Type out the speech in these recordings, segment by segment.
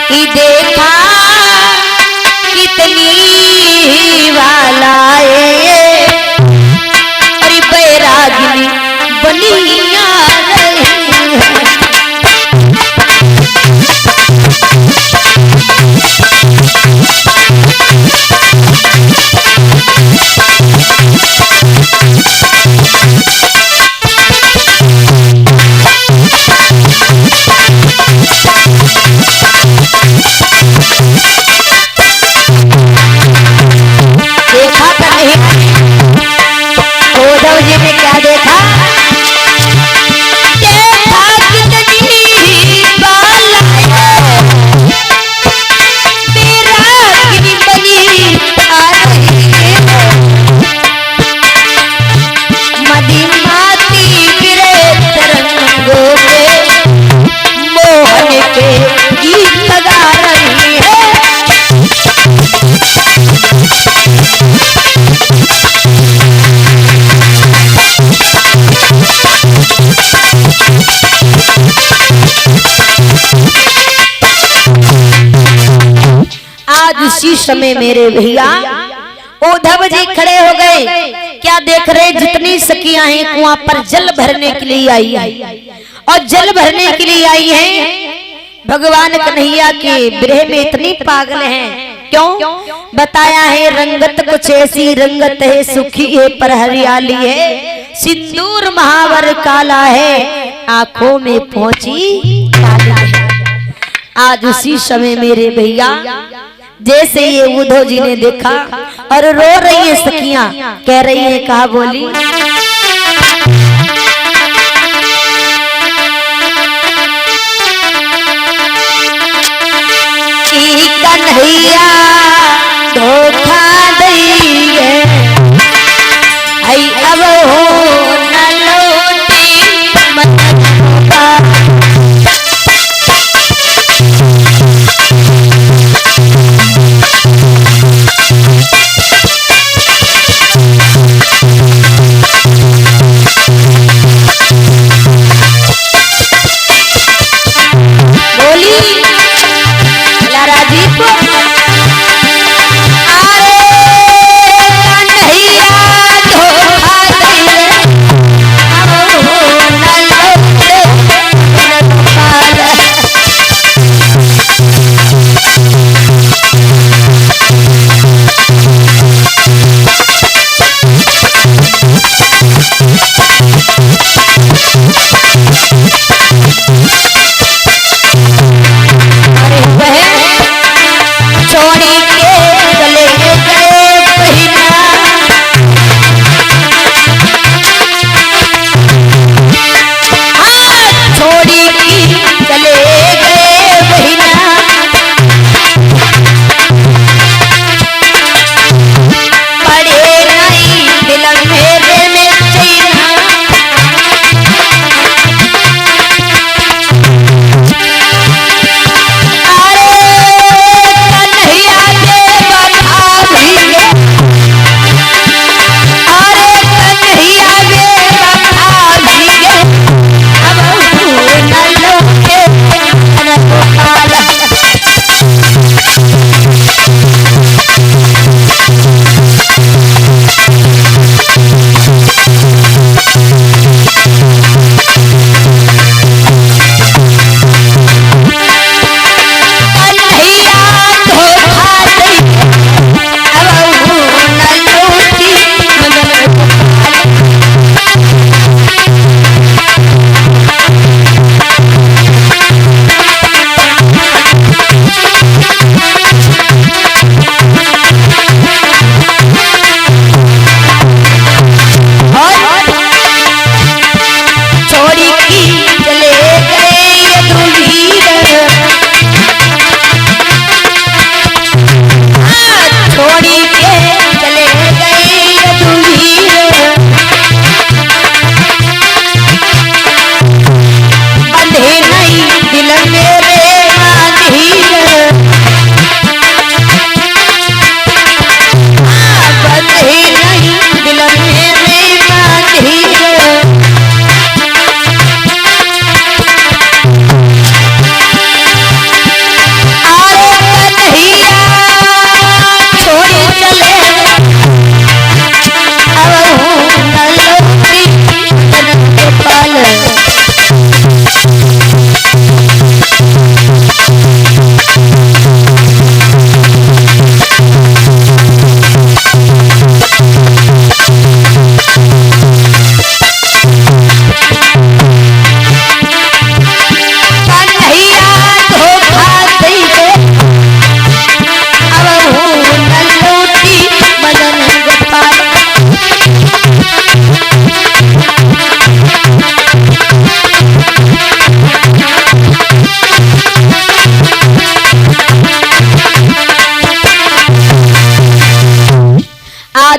कि देखा कितनी वालाए अरे बैरागिनी बनिया देखा तो नहीं उद्धव जी ने क्या देखा कितनी बैरागिनी बनी आ रही मदीमाती गिरे तरंगों पे मोहन के गीत गा रही है। आज उसी समय मेरे भैया उद्धव जी खड़े हो गए। क्या देख रहे जितनी सखियां हैं कुआं पर जल भरने के लिए आई है और जल भरने के लिए आई हैं भगवान कन्हैया के विरह में इतनी पागल हैं। क्यों बताया है रंगत कुछ ऐसी रंगत है सुखी है पर हरियाली है सिंदूर महावर काला है आंखों में पहुंची काली है। आज उसी समय मेरे भैया जैसे ये उद्धव जी ने देखा और रो रही है सखियां कह रही है कहा बोली कन्हैया धोखा दइए आई अब हो न लौटी मन का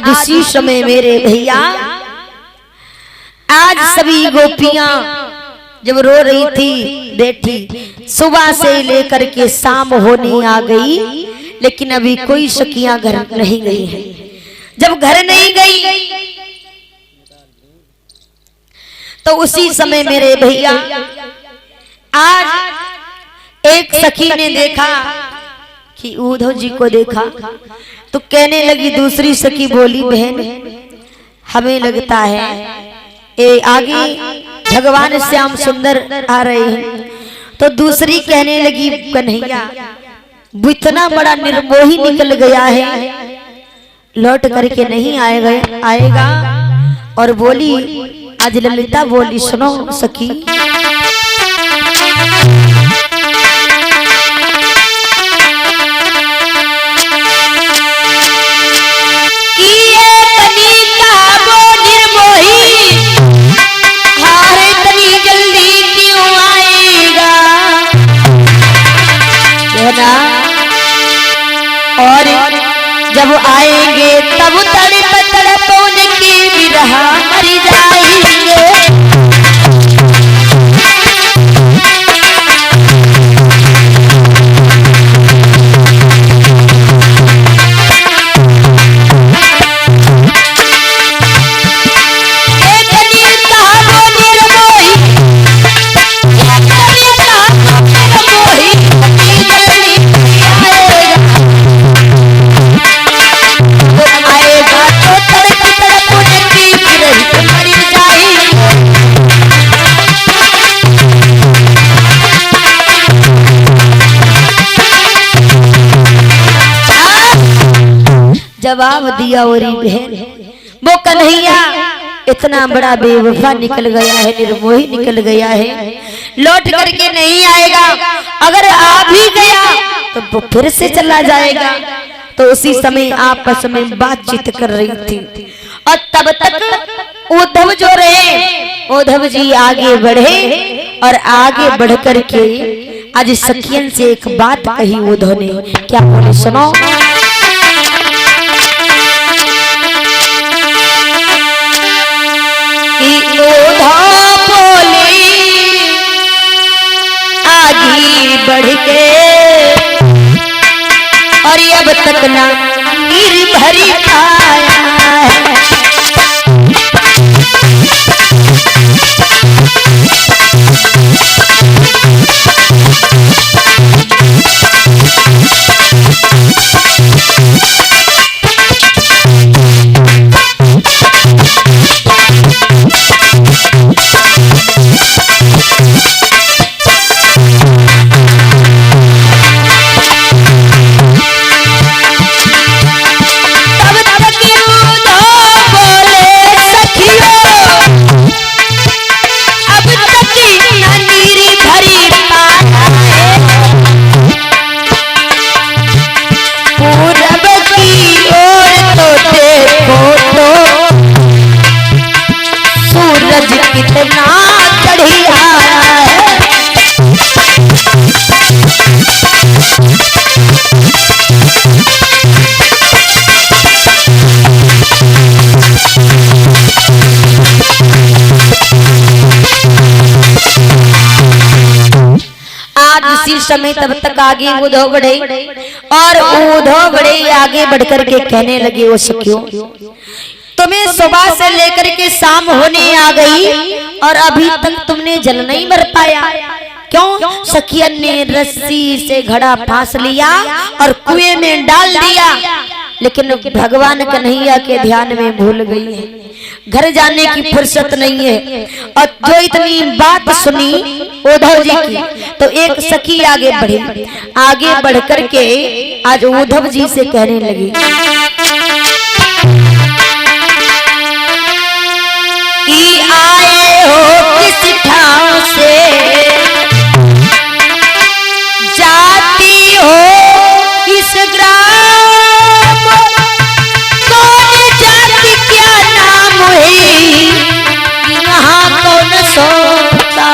आज इसी समय मेरे भैया, आज सभी गोपियां जब रो रही थी बैठी, सुबह से लेकर के शाम होने आ गई, लेकिन अभी कोई सखियां घर नहीं गई है। जब घर नहीं गई तो उसी समय मेरे भैया आज एक सखी ने देखा कि उद्धव जी को देखा, तो कहने लगी, दूसरी सखी बोली, बहन हमें लगता है ये आगे भगवान श्याम सुंदर आ रहे हैं। तो दूसरी कहने लगी, कन्हैया वो इतना बड़ा निर्मोही निकल गया है, लौट करके नहीं आएगा। और बोली, आज ललिता बोली, सुनो सखी, और जब आएंगे तब तड़प तड़प उनकी विरह मर जाएंगे। जवाब दिया, और बहन वो कन्हैया इतना बड़ा बेवफा निकल गया है, निर्मोही निकल गया है, लौट करके नहीं आएगा। अगर आ भी गया तो वो फिर से चला जाएगा। तो उसी समय आपस में बातचीत कर रही थी, और तब तक उद्धव जो रहे, उद्धव जी आगे बढ़े, और आगे बढ़ करके आज सखियन से एक बात कही उद्धव ने। क्या बोले, सुनो, बढ़ के और ये अब तक ना नीर भरी पाया है। समय तब तक आगे उद्धव बढ़े, और उद्धव बढ़े आगे बढ़कर के कहने लगे, वो सखियों, तुम्हें सुबह से लेकर के शाम होने आ गई और अभी तक तुमने जल नहीं भर पाया। क्यों? सखियन ने रस्सी से घड़ा फांस लिया और कुएं में डाल दिया, लेकिन भगवान कन्हैया के ध्यान में भूल गई है, घर जाने की फुर्सत नहीं है। और जो इतनी बात सुनी उद्धव जी की, तो एक सखी आगे बढ़ी, आगे बढ़कर के आज उद्धव जी से कहने लगी कि आए हो किस ठाव से, जाती हो इस ग्राम, कौन जाति क्या नाम है, यहाँ कौन सोता।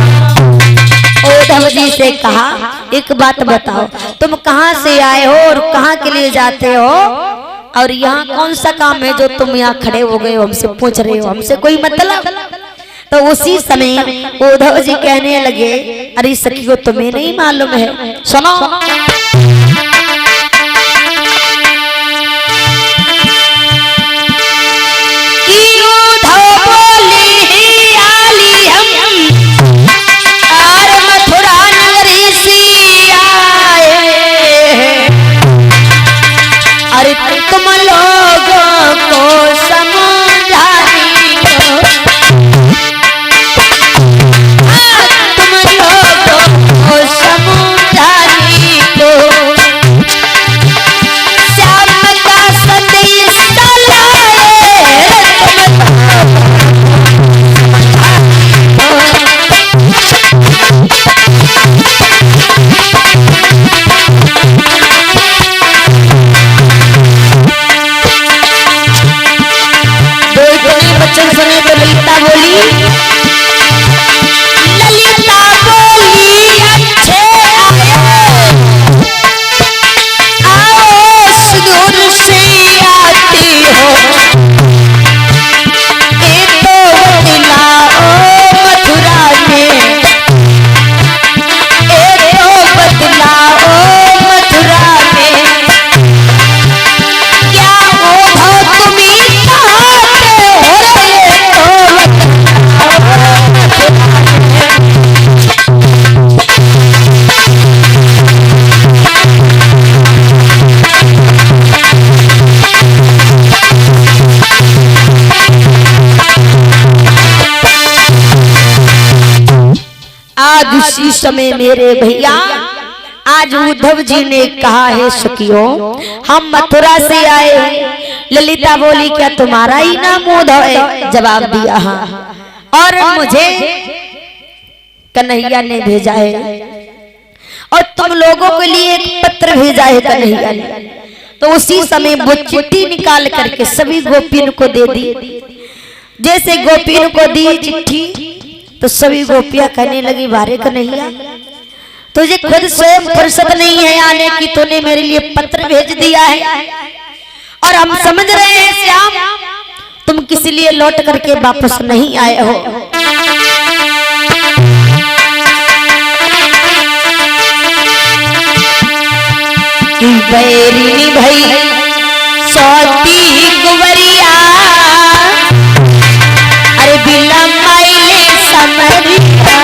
उद्धव जी से कहा, एक बात बताओ, तुम कहाँ से आए हो और कहाँ के लिए जाते हो? और यहाँ कौन सा काम है जो तुम यहाँ खड़े हो गए हो, हमसे पूछ रहे हो, हमसे कोई मतलब? तो उसी समय उद्धव जी कहने लगे, अरे सखियो तुम्हें नहीं मालूम है, सुनो। तुम लोगों को समझाने को, तुम लोगों को समझाने को, श्याम का संदेश लाए, बच्चन सुने तो ललिता बोली, ललिता बोली अच्छे आए, आओ सुदूर से आती हो, ये तो बतलाओ मथुरा में, ये तो बतलाओ मथुरा में, क्या उद्धव तुम्हें आज उसी समय मेरे भैया, आज उद्धव जी ने कहा है सखियों हम मथुरा से आए। ललिता बोली क्या तुम्हारा ही नाम उद्धव है? जवाब दिया हाँ, और मुझे कन्हैया ने भेजा है और तुम लोगों के लिए एक पत्र भेजा है कन्हैया ने। तो उसी समय वो चिट्ठी निकाल करके सभी गोपियों को दे दी। जैसे गोपियों को दी चिट्ठी तो सभी गोपियां कहने लगी बारे कन्हैया तुझे खुद स्वयं फुर्सत नहीं है आने की, तूने मेरे लिए पत्र भेज दिया है और हम समझ रहे हैं श्याम तुम किसी लिए लौट करके वापस नहीं आए हो। बैरी भाई सौती कुंवरिया, अरे बिला माइले समरिया,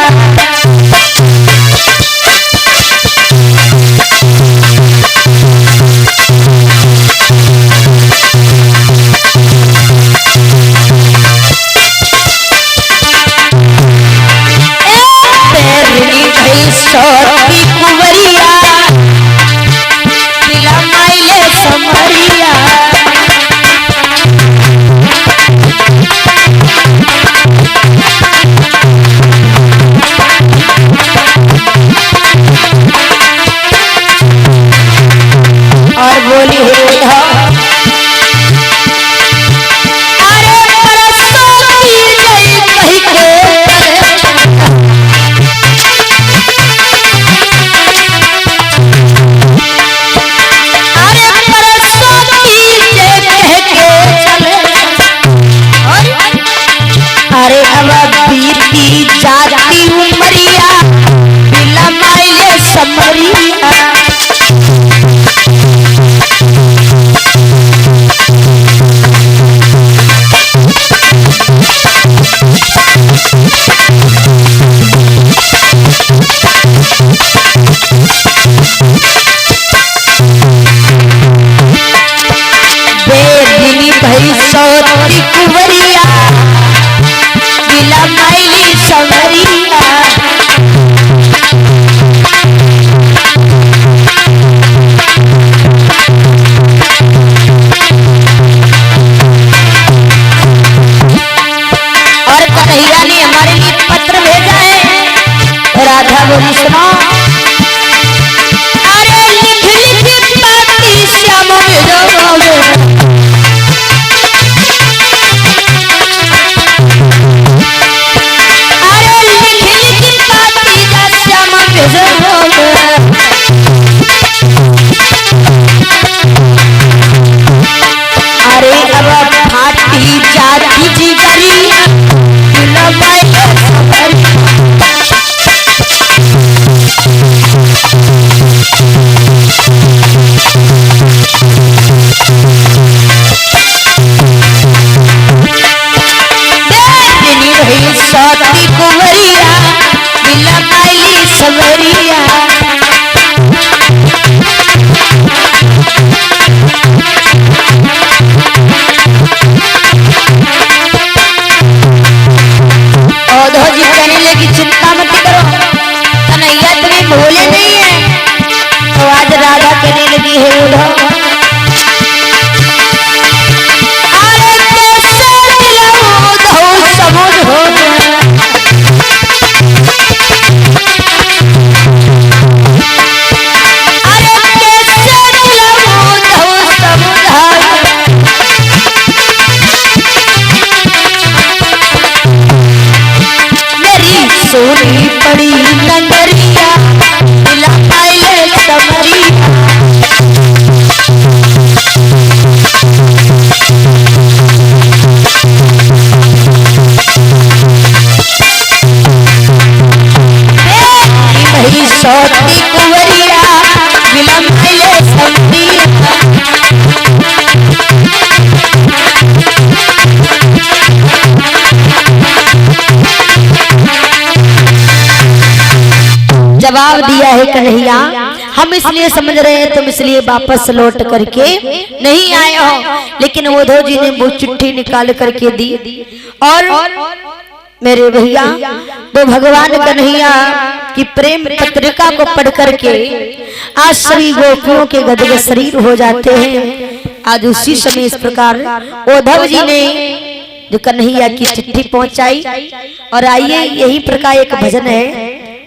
बैरी भाई सौती कुंवरिया, बिला माइले समरिया, और बोली अरे परसों की जय कही के, अरे परसों की जय कह के चले, अरे अब वीर की जाती उमरिया, बिला माइले समरिया, बेदिनी भाई सौती कुंवरिया, बिला माइली समरिया, और कन्हैया ने हमारे लिए पत्र भेजा है। राधा बोली सुनो, अरे लिख लिख पाती श्याम विरह, लौटी कुंवरिया विलम्ब ले सवरिया। जवाब दिया है कन्हैया, हम इसलिए समझ रहे हैं तुम इसलिए वापस लौट करके नहीं आए हो, लेकिन उद्धव जी ने वो चिट्ठी निकाल करके दी और मेरे भैया तो भगवान कन्हैया की प्रेम पत्रिका को पढ़ करके आज सभी गोपियों के गदगद शरीर हो जाते हैं। आज उसी समय इस प्रकार उद्धव जी ने जो कन्हैया की चिट्ठी पहुंचाई। और आइए यही प्रकार एक भजन है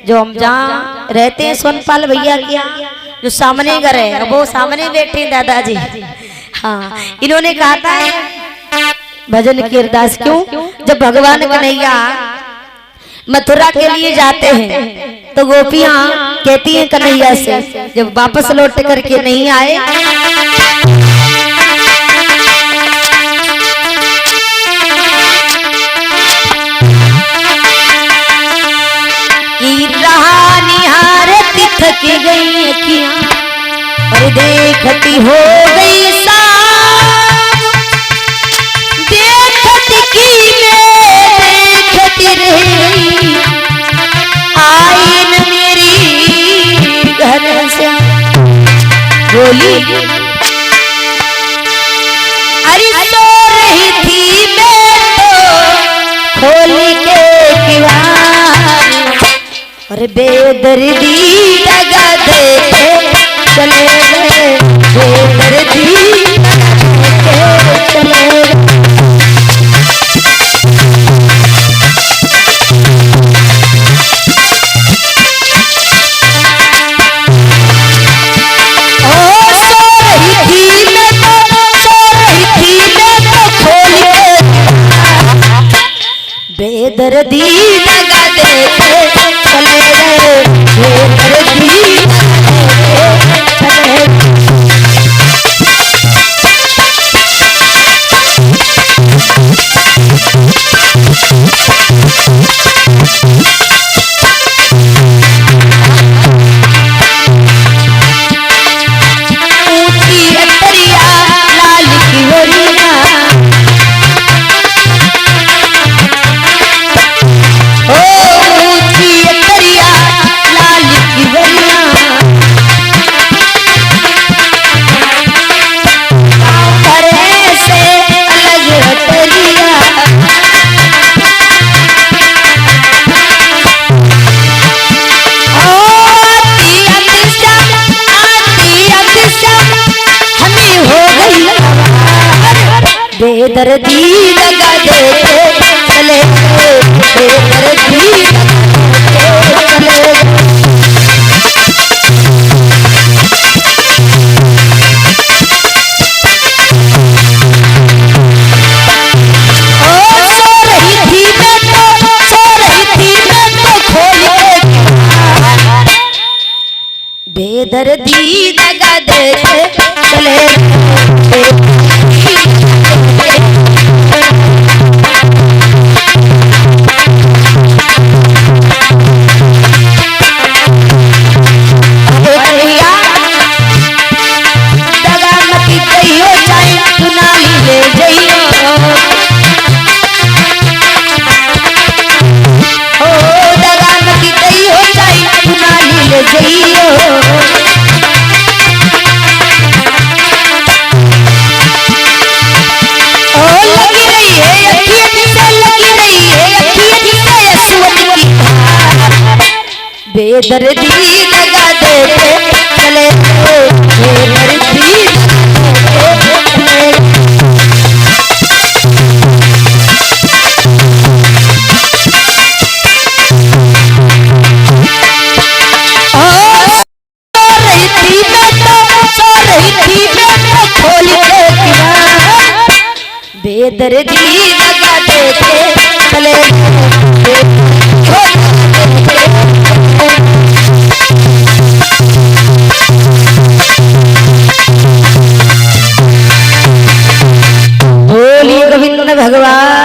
जो हम जहाँ रहते हैं सोनपाल भैया के यहाँ जो सामने घर है वो सामने बैठे दादाजी। हाँ, इन्होंने कहा था भजन की अरदास क्यों, जब भगवान कन्हैया मथुरा के लिए जाते हैं तो गोपियां कहती हैं कन्हैया से जब वापस लौट करके नहीं आए कि रहा निहारती थक गई अखियां और देखती हो गई सा आई न मेरी घर से बोली अरे सो रही थी मैं तो खोल के किवाड़ और बेदर्दी दगा देते चले गए, बेदर्दी चले गए। बेदर्दी दगा देते चले गए, बेदर्दी चले ऊंची अटरिया लाल की वरिया बेदर्दी दगा देते चले गए, बेदर्दी दगा देते चले गए। ओ सो रही थी मैं तो खोल के बेदर्दी दगा देते चले गए। बेदर्दी दगा देते चले गए, बेदर्दी बेदर्दी दगा देते चले बोलिए गोविंद भगवान।